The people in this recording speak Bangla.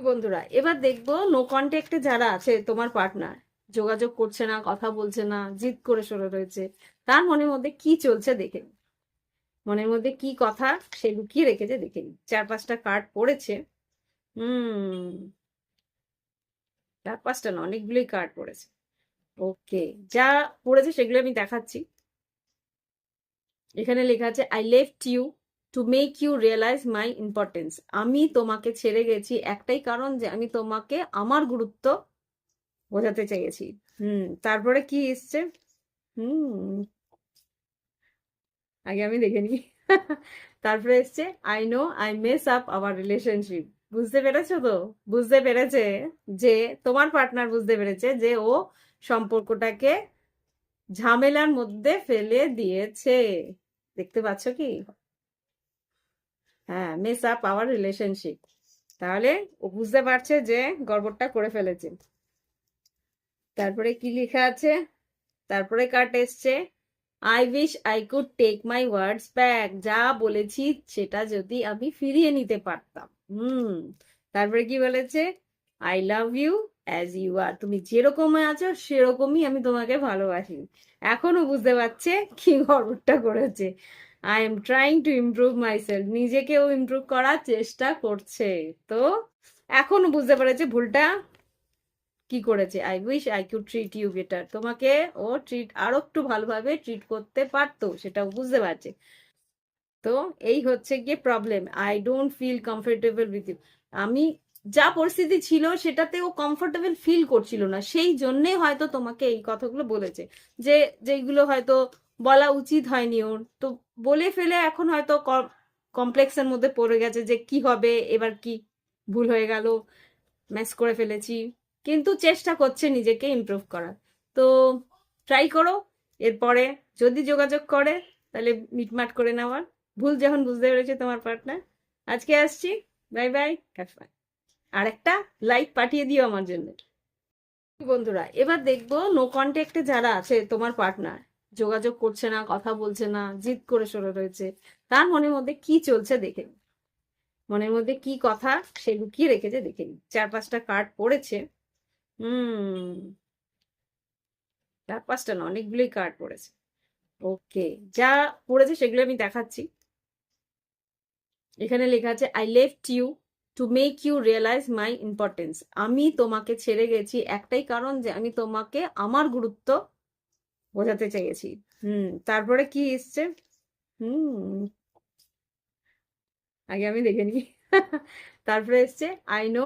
বন্ধুরা, এবার দেখবো নো কন্ট্যাক্টে যারা আছে তোমার পার্টনার, যোগাযোগ করছে না, কথা বলছে না, জিদ করে সরে রয়েছে, তার মনের মধ্যে কি চলছে দেখে নিই। মনের মধ্যে কি কথা সে লুকিয়ে রেখেছে দেখে নিই। 4-5টা কার্ড পড়েছে। হুম, 4-5টা না, অনেকগুলোই কার্ড পড়েছে। ওকে, যা পড়েছে সেগুলো আমি দেখাচ্ছি। এখানে লেখা আছে I left you to make you realise my importance. আমি তোমাকে ছেড়ে গেছি একটাই কারণ, যে আমি তোমাকে আমার গুরুত্ব বোঝাতে চেয়েছি। তারপরে কি এসছে? হুম আগে আমি দেখে নিই। তারপরে এসছে I know I mace up our relationship. বুঝতে পেরেছো তো? বুঝতে পেরেছে যে তোমার পার্টনার বুঝতে পেরেছে যে ও সম্পর্কটাকে ঝামেলার মধ্যে ফেলে দিয়েছে। দেখতে পাচ্ছ কি? হ্যাঁ, মেস আপ আওয়ার রিলেশনশিপ। তাহলে ও বুঝতে পারছে যে গড়বড়টা করে ফেলেছে। তারপরে কি লেখা আছে? তারপরে কাট এসছে I wish I could take my words back. যা বলেছি সেটা যদি আমি ফিরিয়ে নিতে পারতাম। তারপরে কি বলেছে? I love you as you are. তুমি যেরকম আছো সেরকমই আমি তোমাকে ভালোবাসি। এখনো বুঝতে পারছে কি গড়বড়টা করেছে। I am trying to improve myself. নিজেকেও ইমপ্রুভ করার চেষ্টা করছে। তো এখনো বুঝতে পেরেছে ভুলটা কি করেছে। I wish I could treat you better. তোমাকে ও ট্রিট আরো একটু ভালোভাবে ট্রিট করতে পারতো, সেটাও বুঝতে পারছে। তো এই হচ্ছে গিয়ে problem. I don't feel comfortable with you. আমি যা পরিস্থিতি ছিল সেটাতে ও কমফোর্টেবল ফিল করছিল না, সেই জন্যে হয়তো তোমাকে এই কথাগুলো বলেছে, যে যেগুলো হয়তো বলা উচিত হয়নি ওর। তো বলে ফেলে এখন হয়তো কমপ্লেক্সের মধ্যে পড়ে গেছে যে কি হবে এবার, কি ভুল হয়ে গেল, ম্যাচ করে ফেলেছি। কিন্তু চেষ্টা করছে নিজেকে ইমপ্রুভ করার। তো ট্রাই করো, এরপরে যদি যোগাযোগ করে তাহলে মিটমাট করে নেওয়ার। ভুল যখন বুঝতে পেরেছে তোমার পার্টনার। আজকে আসছি, বাই বাই, আর একটা লাইক পাঠিয়ে দিও আমার জন্য। বন্ধুরা, এবার দেখবো নো কন্ট্যাক্টে যারা আছে তোমার পার্টনার, যোগাযোগ করছে না, কথা বলছে না, জিদ করে সরে রয়েছে, তার মনের মধ্যে কি চলছে দেখে নিই। মনের মধ্যে কি কথা সে লুকিয়ে রেখেছে দেখে নিই। 4-5টা কার্ড পড়েছে। হুম 4-5টা না, অনেকগুলোই কার্ড পড়েছে। ওকে, যা পড়েছে সেগুলো আমি দেখাচ্ছি। এখানে লেখা আছে I left you to make you realise my importance. আমি তোমাকে ছেড়ে গেছি একটাই কারণ, যে আমি তোমাকে আমার গুরুত্ব বোঝাতে চেয়েছি। তারপরে কি এসছে? হুম আগে আমি দেখে নিই। তারপরে এসছে আই নো